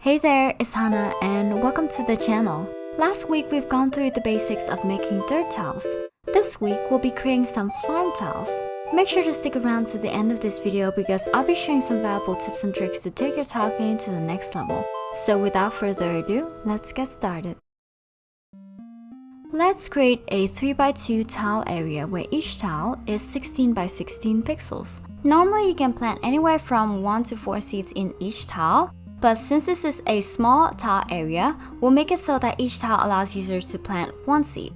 Hey there, it's Hana and welcome to the channel. Last week we've gone through the basics of making dirt tiles. This week we'll be creating some farm tiles. Make sure to stick around to the end of this video because I'll be sharing some valuable tips and tricks to take your tile game to the next level. So without further ado, let's get started. Let's create a 3x2 tile area where each tile is 16 by 16 pixels. Normally you can plant anywhere from 1 to 4 seeds in each tile, but since this is a small tile area, we'll make it so that each tile allows users to plant 1 seed.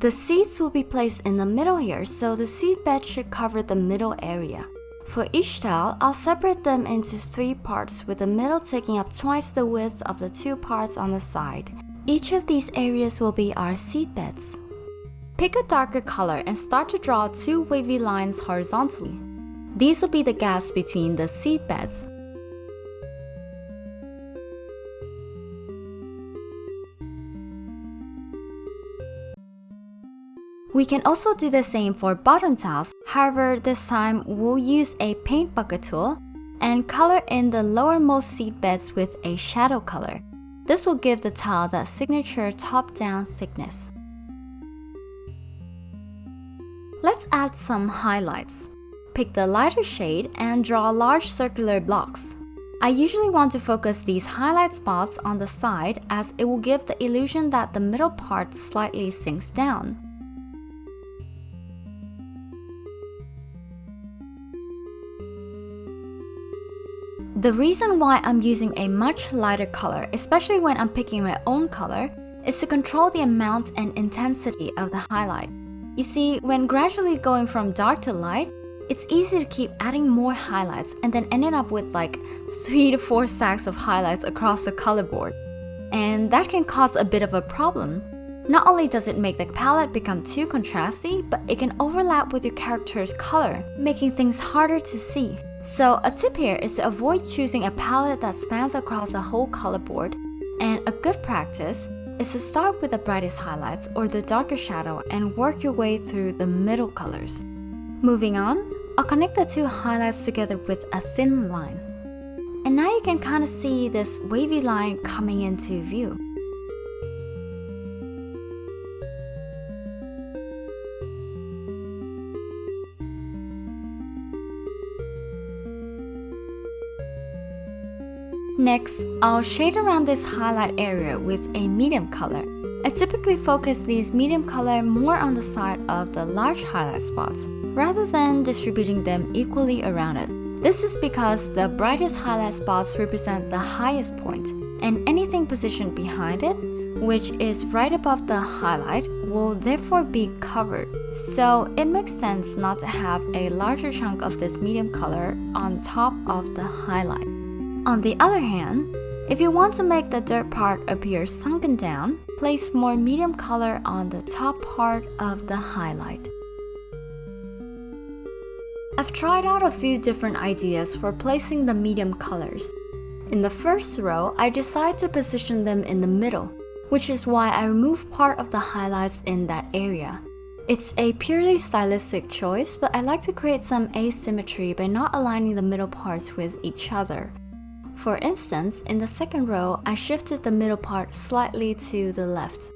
The seeds will be placed in the middle here, so the seed bed should cover the middle area. For each tile, I'll separate them into 3 parts with the middle taking up twice the width of the 2 parts on the side. Each of these areas will be our seed beds. Pick a darker color and start to draw 2 wavy lines horizontally. These will be the gaps between the seed beds. We can also do the same for bottom tiles, however this time we'll use a paint bucket tool and color in the lowermost seed beds with a shadow color. This will give the tile that signature top-down thickness. Let's add some highlights. Pick the lighter shade and draw large circular blocks. I usually want to focus these highlight spots on the side as it will give the illusion that the middle part slightly sinks down. The reason why I'm using a much lighter color, especially when I'm picking my own color, is to control the amount and intensity of the highlight. You see, when gradually going from dark to light, it's easy to keep adding more highlights and then ending up with like 3 to 4 stacks of highlights across the color board. And that can cause a bit of a problem. Not only does it make the palette become too contrasty, but it can overlap with your character's color, making things harder to see. So a tip here is to avoid choosing a palette that spans across the whole color board, and a good practice is to start with the brightest highlights or the darker shadow and work your way through the middle colors. Moving on, I'll connect the 2 highlights together with a thin line. And now you can kind of see this wavy line coming into view. Next, I'll shade around this highlight area with a medium color. I typically focus these medium color more on the side of the large highlight spots, rather than distributing them equally around it. This is because the brightest highlight spots represent the highest point, and anything positioned behind it, which is right above the highlight, will therefore be covered. So it makes sense not to have a larger chunk of this medium color on top of the highlight. On the other hand, if you want to make the dirt part appear sunken down, place more medium color on the top part of the highlight. I've tried out a few different ideas for placing the medium colors. In the first row, I decided to position them in the middle, which is why I removed part of the highlights in that area. It's a purely stylistic choice, but I like to create some asymmetry by not aligning the middle parts with each other. For instance, in the second row, I shifted the middle part slightly to the left.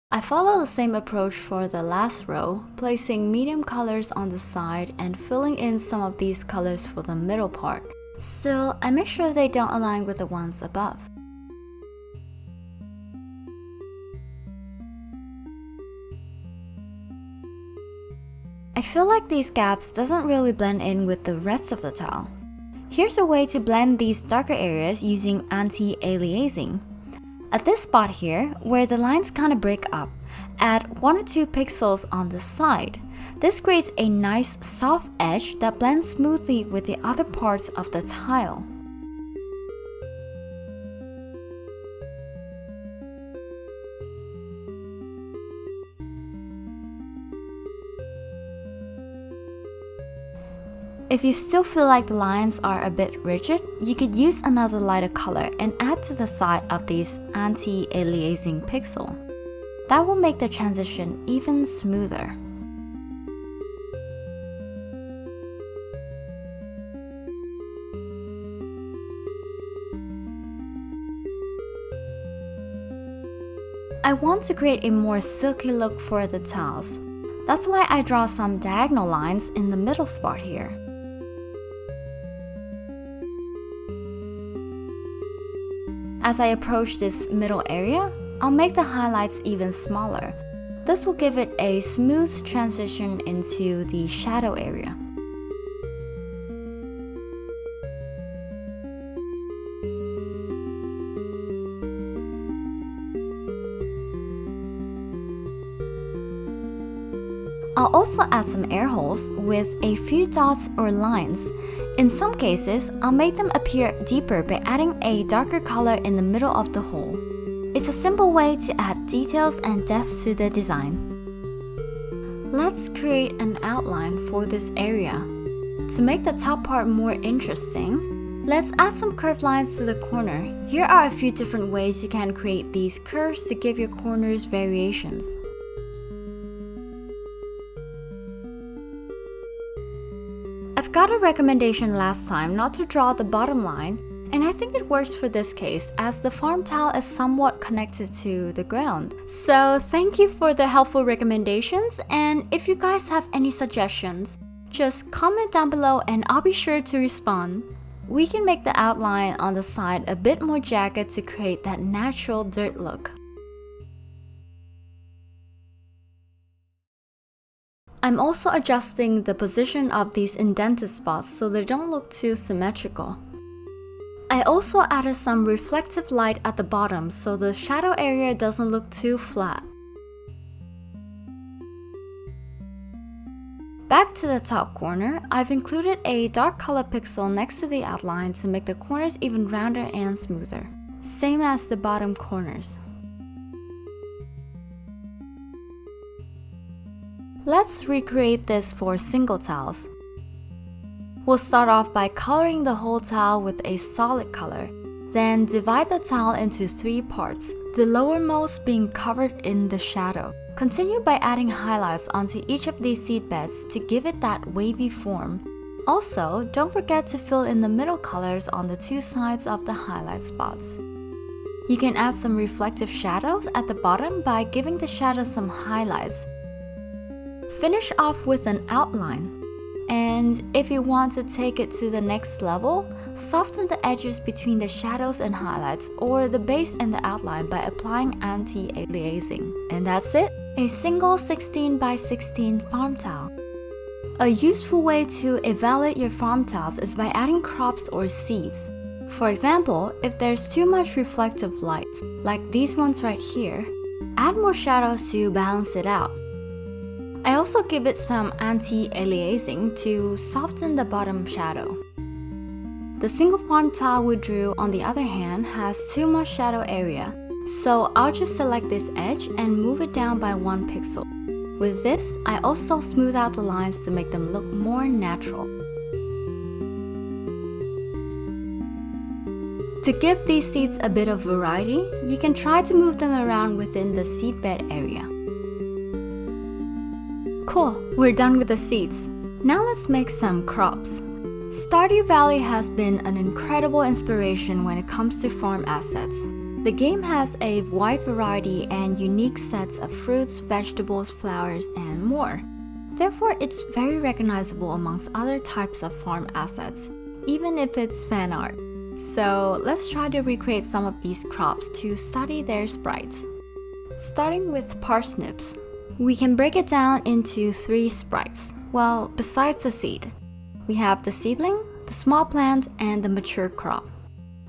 I follow the same approach for the last row, placing medium colors on the side and filling in some of these colors for the middle part. Still, I make sure they don't align with the ones above. I feel like these gaps doesn't really blend in with the rest of the tile. Here's a way to blend these darker areas using anti-aliasing. At this spot here, where the lines kind of break up, add 1 or 2 pixels on the side. This creates a nice soft edge that blends smoothly with the other parts of the tile. If you still feel like the lines are a bit rigid, you could use another lighter color and add to the side of these anti-aliasing pixel. That will make the transition even smoother. I want to create a more silky look for the tiles. That's why I draw some diagonal lines in the middle spot here. As I approach this middle area, I'll make the highlights even smaller. This will give it a smooth transition into the shadow area. I'll also add some air holes with a few dots or lines. In some cases, I'll make them appear deeper by adding a darker color in the middle of the hole. It's a simple way to add details and depth to the design. Let's create an outline for this area. To make the top part more interesting, let's add some curved lines to the corner. Here are a few different ways you can create these curves to give your corners variations. I've got a recommendation last time not to draw the bottom line, and I think it works for this case as the farm tile is somewhat connected to the ground. So thank you for the helpful recommendations, and if you guys have any suggestions, just comment down below and I'll be sure to respond. We can make the outline on the side a bit more jagged to create that natural dirt look. I'm also adjusting the position of these indented spots so they don't look too symmetrical. I also added some reflective light at the bottom so the shadow area doesn't look too flat. Back to the top corner, I've included a dark color pixel next to the outline to make the corners even rounder and smoother, same as the bottom corners. Let's recreate this for single tiles. We'll start off by coloring the whole tile with a solid color, then divide the tile into 3 parts, the lowermost being covered in the shadow. Continue by adding highlights onto each of these seed beds to give it that wavy form. Also, don't forget to fill in the middle colors on the 2 sides of the highlight spots. You can add some reflective shadows at the bottom by giving the shadow some highlights. Finish off with an outline. And if you want to take it to the next level, soften the edges between the shadows and highlights or the base and the outline by applying anti-aliasing. And that's it, a single 16 by 16 farm tile. A useful way to evaluate your farm tiles is by adding crops or seeds. For example, if there's too much reflective light, like these ones right here, add more shadows to balance it out. I also give it some anti-aliasing to soften the bottom shadow. The single farm tile we drew, on the other hand, has too much shadow area, so I'll just select this edge and move it down by 1 pixel. With this, I also smooth out the lines to make them look more natural. To give these seeds a bit of variety, you can try to move them around within the seedbed area. Cool, we're done with the seeds. Now let's make some crops. Stardew Valley has been an incredible inspiration when it comes to farm assets. The game has a wide variety and unique sets of fruits, vegetables, flowers, and more. Therefore, it's very recognizable amongst other types of farm assets, even if it's fan art. So let's try to recreate some of these crops to study their sprites. Starting with parsnips. We can break it down into 3 sprites. Well, besides the seed, we have the seedling, the small plant, and the mature crop.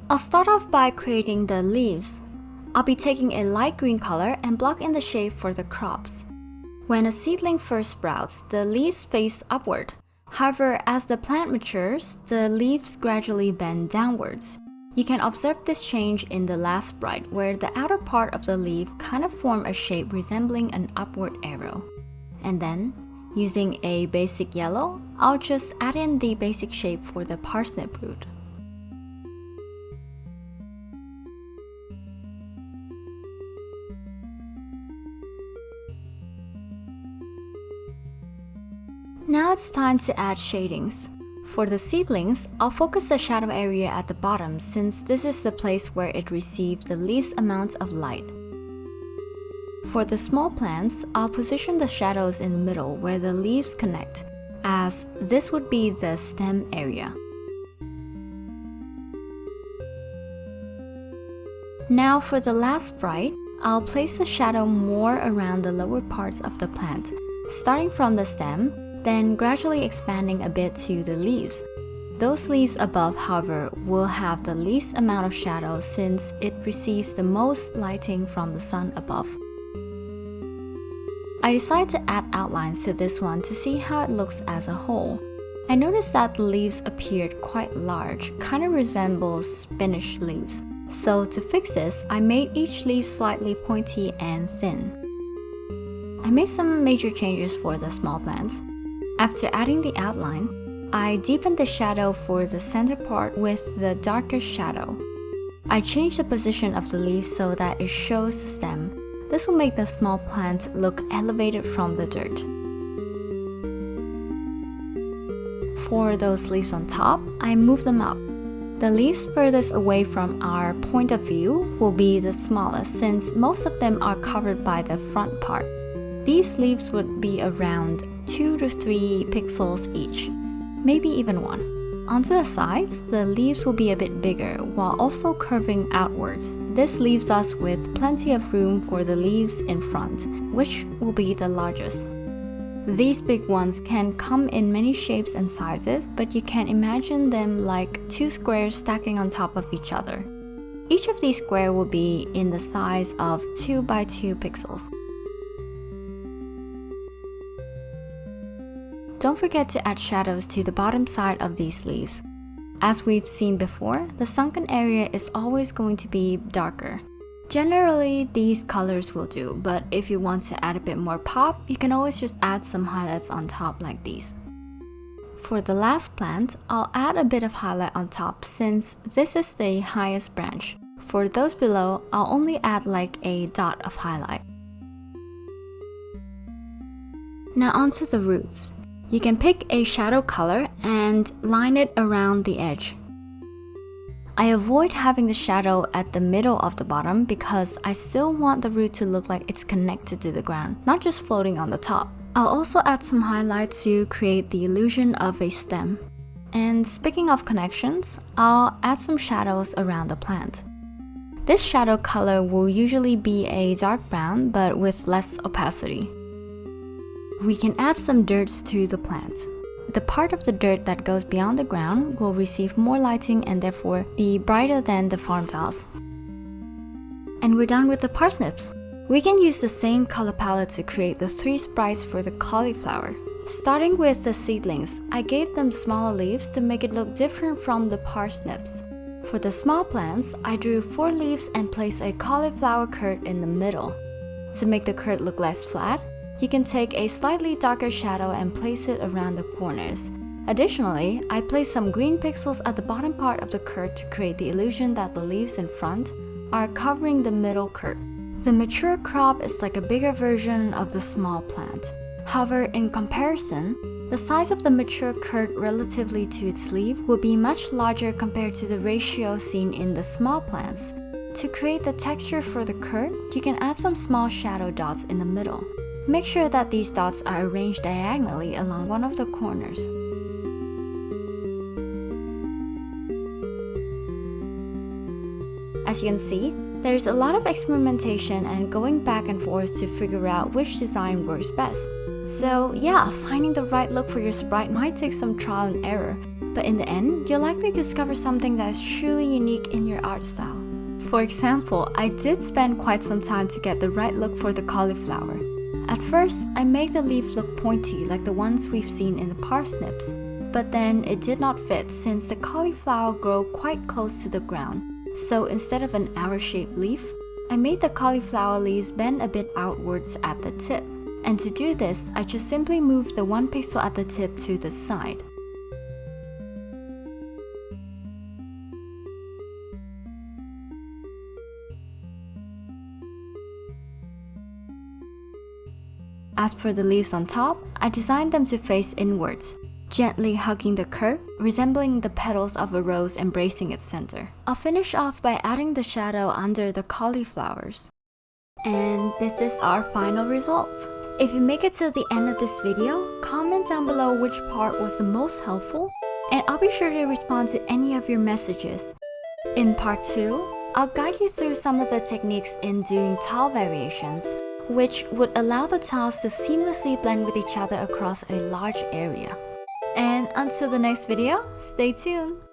I'll start off by creating the leaves. I'll be taking a light green color and block in the shape for the crops. When a seedling first sprouts, the leaves face upward. However, as the plant matures, the leaves gradually bend downwards. You can observe this change in the last sprite, where the outer part of the leaf kind of form a shape resembling an upward arrow. And then, using a basic yellow, I'll just add in the basic shape for the parsnip root. Now it's time to add shadings. For the seedlings, I'll focus the shadow area at the bottom since this is the place where it receives the least amount of light. For the small plants, I'll position the shadows in the middle where the leaves connect, as this would be the stem area. Now for the last sprite, I'll place the shadow more around the lower parts of the plant, starting from the stem, then gradually expanding a bit to the leaves. Those leaves above, however, will have the least amount of shadow since it receives the most lighting from the sun above. I decided to add outlines to this one to see how it looks as a whole. I noticed that the leaves appeared quite large, kind of resembles spinach leaves. So to fix this, I made each leaf slightly pointy and thin. I made some major changes for the small plants. After adding the outline, I deepened the shadow for the center part with the darker shadow. I changed the position of the leaf so that it shows the stem. This will make the small plant look elevated from the dirt. For those leaves on top, I moved them up. The leaves furthest away from our point of view will be the smallest since most of them are covered by the front part. These leaves would be around 2 to 3 pixels each, maybe even 1. Onto the sides, the leaves will be a bit bigger while also curving outwards. This leaves us with plenty of room for the leaves in front, which will be the largest. These big ones can come in many shapes and sizes, but you can imagine them like 2 squares stacking on top of each other. Each of these squares will be in the size of 2 by 2 pixels. Don't forget to add shadows to the bottom side of these leaves. As we've seen before, the sunken area is always going to be darker. Generally, these colors will do, but if you want to add a bit more pop, you can always just add some highlights on top like these. For the last plant, I'll add a bit of highlight on top since this is the highest branch. For those below, I'll only add like a dot of highlight. Now onto the roots. You can pick a shadow color and line it around the edge. I avoid having the shadow at the middle of the bottom because I still want the root to look like it's connected to the ground, not just floating on the top. I'll also add some highlights to create the illusion of a stem. And speaking of connections, I'll add some shadows around the plant. This shadow color will usually be a dark brown but with less opacity. We can add some dirts to the plant. The part of the dirt that goes beyond the ground will receive more lighting and therefore be brighter than the farm tiles. And we're done with the parsnips. We can use the same color palette to create the 3 sprites for the cauliflower. Starting with the seedlings, I gave them smaller leaves to make it look different from the parsnips. For the small plants, I drew 4 leaves and placed a cauliflower curd in the middle. To make the curd look less flat, you can take a slightly darker shadow and place it around the corners. Additionally, I placed some green pixels at the bottom part of the curd to create the illusion that the leaves in front are covering the middle curd. The mature crop is like a bigger version of the small plant. However, in comparison, the size of the mature curd relatively to its leaf will be much larger compared to the ratio seen in the small plants. To create the texture for the curd, you can add some small shadow dots in the middle. Make sure that these dots are arranged diagonally along one of the corners. As you can see, there's a lot of experimentation and going back and forth to figure out which design works best. So yeah, finding the right look for your sprite might take some trial and error, but in the end, you'll likely discover something that is truly unique in your art style. For example, I did spend quite some time to get the right look for the cauliflower. At first, I made the leaf look pointy like the ones we've seen in the parsnips, but then it did not fit since the cauliflower grow quite close to the ground. So instead of an hour-shaped leaf, I made the cauliflower leaves bend a bit outwards at the tip. And to do this, I just simply moved the 1 pixel at the tip to the side. As for the leaves on top, I designed them to face inwards, gently hugging the curd, resembling the petals of a rose embracing its center. I'll finish off by adding the shadow under the cauliflowers. And this is our final result. If you make it to the end of this video, comment down below which part was the most helpful, and I'll be sure to respond to any of your messages. In part 2, I'll guide you through some of the techniques in doing tile variations, which would allow the tiles to seamlessly blend with each other across a large area. And until the next video, stay tuned!